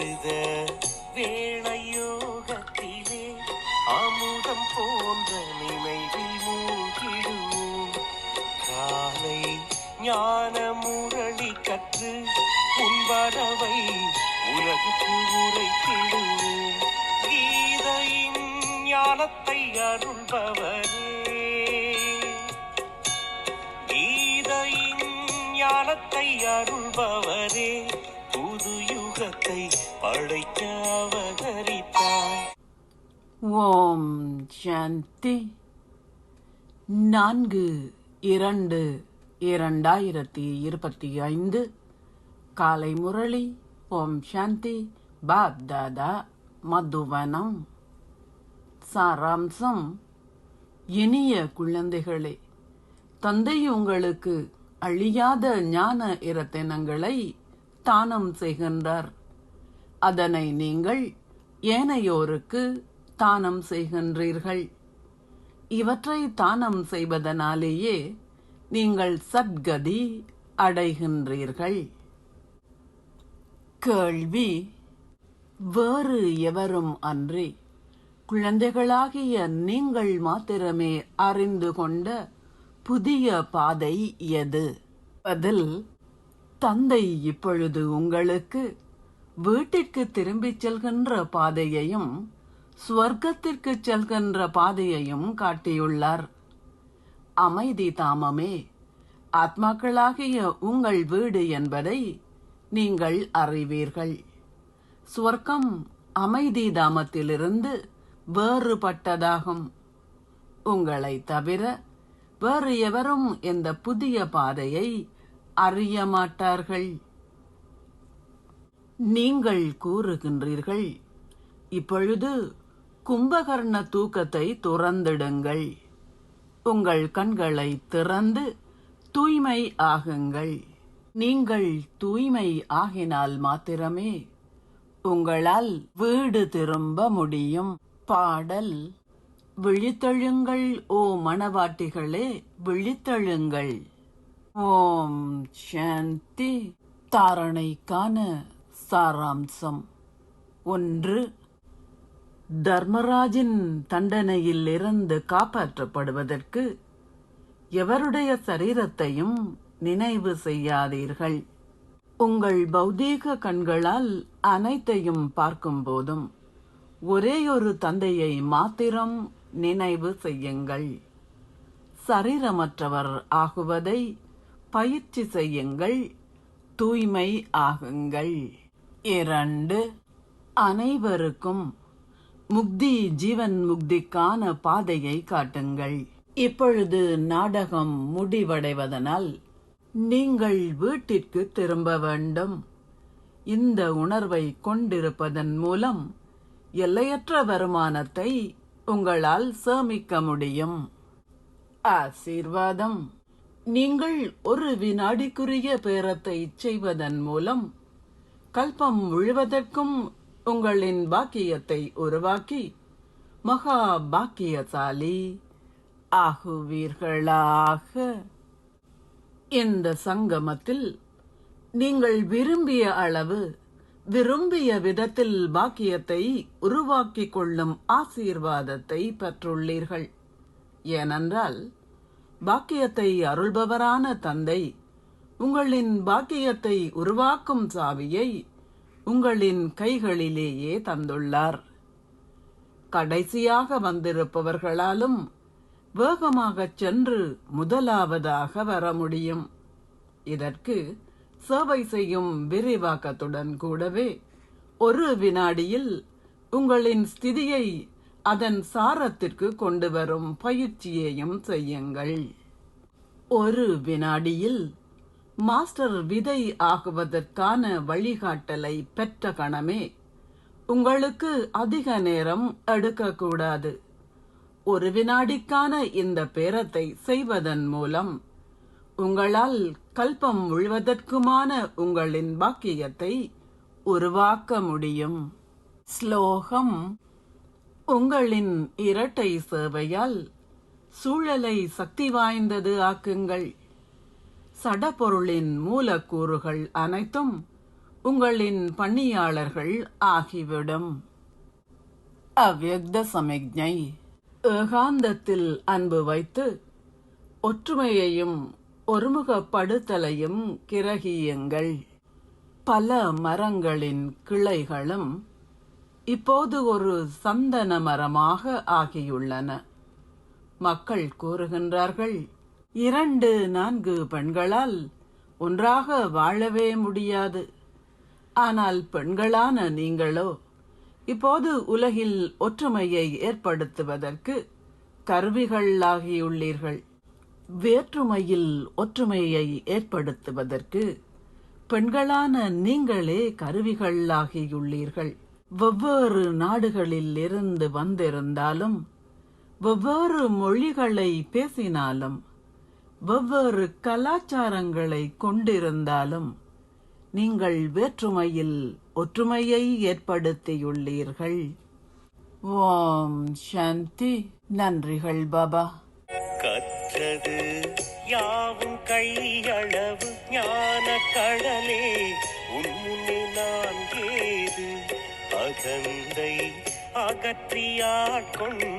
அமிர்த வேளையோகத்திலே அமுதம் போன்ற நினைவில் மூழ்கிடுவோம். காலை ஞான முரளி கற்று உன்பரவை உலகுக்கு உரைத்திடுவோம். கீதையின் ஞானத்தை அருள்பவரே, கீதையின் ஞானத்தை அருள்பவரே, புது யுகத்தை படைக்க அவதரித்தார். ஓம் சாந்தி. 4/2/2025 காலை முரளி. ஓம் சாந்தி. பாப் தாதா, மதுவனம். சாராம்சம். இனிய குழந்தைகளே, தந்தை உங்களுக்கு அழியாத ஞான இரத்தினங்களை தானம் செய்கின்றார். அதனை நீங்கள் ஏனையோருக்கு தானம் செய்கின்றீர்கள். இவற்றை தானம் செய்வதனாலேயே நீங்கள் சத்கதி அடைகின்றீர்கள். கேள்வி: வேறு எவரும் அன்றி குழந்தைகளாகிய நீங்கள் மாத்திரமே அறிந்து கொண்ட புதிய பாதை எது? பதில்: தந்தை இப்பொழுது உங்களுக்கு வீட்டிற்கு திரும்பிச் செல்கின்ற பாதையையும் ஸ்வர்க்கத்திற்கு செல்கின்ற பாதையையும் காட்டியுள்ளார். அமைதி தாமமே ஆத்மாக்களாகிய உங்கள் வீடு என்பதை நீங்கள் அறிவீர்கள். ஸ்வர்க்கம் அமைதி தாமத்திலிருந்து வேறுபட்டதாகும். உங்களை தவிர வேறு எவரும் இந்த புதிய பாதையை அறிய மாட்டார்கள். நீங்கள் கூறுகின்றீர்கள், இப்பொழுது கும்பகர்ண தூக்கத்தை துறந்திடுங்கள். உங்கள் கண்களை திறந்து தூய்மை ஆகுங்கள். நீங்கள் தூய்மை ஆகினால் மாத்திரமே உங்களால் வீடு திரும்ப முடியும். பாடல்: விழித்தெழுங்கள் ஓ மணவாட்டிகளே, விழித்தெழுங்கள். ஓம் சாந்தி. தாரணைக்கான சாராம்சம். 1. தர்மராஜின் தண்டனையில் இருந்து காப்பாற்றப்படுவதற்கு எவருடைய சரீரத்தையும் நினைவு செய்யாதீர்கள். உங்கள் பௌதீக கண்களால் அனைத்தையும் பார்க்கும் போதும் ஒரேயொரு தந்தையை மாத்திரம் நினைவு செய்யுங்கள். சரீரமற்றவர் ஆகுவதை பயிற்சி செய்யுங்கள். தூய்மை ஆகுங்கள். 2. அனைவருக்கும் முக்தி ஜீவன் முக்திக்கான பாதையை காட்டுங்கள். இப்பொழுது நாடகம் முடிவடைவதனால் நீங்கள் வீட்டிற்கு திரும்ப வேண்டும். இந்த உணர்வை கொண்டிருப்பதன் மூலம் எல்லையற்ற வருமானத்தை உங்களால் சேமிக்க முடியும். ஆசீர்வாதம். நீங்கள் ஒரு வினாடிக்குரிய பேரத்தை செய்வதன் மூலம் கல்பம் முழுவதற்கும் உங்களின் பாக்கியத்தை உருவாக்கி மகா பாக்கியசாலி ஆகுவீர்களாக. இந்த சங்கமத்தில் நீங்கள் விரும்பிய அளவு விரும்பிய விதத்தில் பாக்கியத்தை உருவாக்கிக் கொள்ளும் ஆசீர்வாதத்தை பெற்றுள்ளீர்கள். ஏனென்றால் பாக்கியத்தை அருள்பவரான தந்தை உங்களின் பாக்கியத்தை உருவாக்கும் சாவியை உங்களின் கைகளிலேயே தந்துள்ளார். கடைசியாக வந்திருப்பவர்களாலும் வேகமாகச் சென்று முதலாவதாக வர முடியும். இதற்கு சேவை செய்யும் விரிவாக்கத்துடன் கூடவே ஒரு வினாடியில் உங்களின் ஸ்திதியை அதன் சாரத்திற்கு கொண்டு வரும் பயிற்சியையும் செய்யுங்கள். ஒரு வினாடியில் மாஸ்டர் விதை ஆகுவதற்கான வழிகாட்டலை பெற்ற கணமே உங்களுக்கு அதிக நேரம் எடுக்கக்கூடாது. ஒரு வினாடிக்கான இந்த பேரத்தை செய்வதன் மூலம் உங்களால் கல்பம் முழுவதற்குமான உங்களின் பாக்கியத்தை உருவாக்க முடியும். ஸ்லோகம். உங்களின் இரட்டை சேவையால் சூழலை சக்தி வாய்ந்தது ஆக்குங்கள். சடப்பொருளின் மூலக்கூறுகள் அனைத்தும் உங்களின் பணியாளர்கள் ஆகிவிடும். அவ்யக்த சமிக்ஞை. ஏகாந்தத்தில் அன்பு வைத்து ஒற்றுமையையும் ஒருமுகப்படுத்தலையும் கிரகியுங்கள். பல மரங்களின் கிளைகளும் இப்போது ஒரு சந்தன மரமாக ஆகியுள்ளன. மக்கள் கூறுகின்றார்கள், 2-4 பெண்களால் ஒன்றாக வாழவே முடியாது. ஆனால் பெண்களான நீங்களோ இப்போது உலகில் ஒற்றுமையை ஏற்படுத்துவதற்கு கருவிகளாகியுள்ளீர்கள். வேற்றுமையில் ஒற்றுமையை ஏற்படுத்துவதற்கு பெண்களான நீங்களே கருவிகளாகியுள்ளீர்கள். வெவ்வேறு நாடுகளில் இருந்து வந்திருந்தாலும், வெவ்வேறு மொழிகளை பேசினாலும், வெவ்வேறு கலாச்சாரங்களை கொண்டிருந்தாலும் நீங்கள் வேற்றுமையில் ஒற்றுமையை ஏற்படுத்தியுள்ளீர்கள். ஓம் சாந்தி. நன்றிகள் பாபா. கற்றது யாவும் கையளவு ஞான கடலே, உன்முன்னே நான் ஏது அகந்தை அகற்றியாட்கொண்ட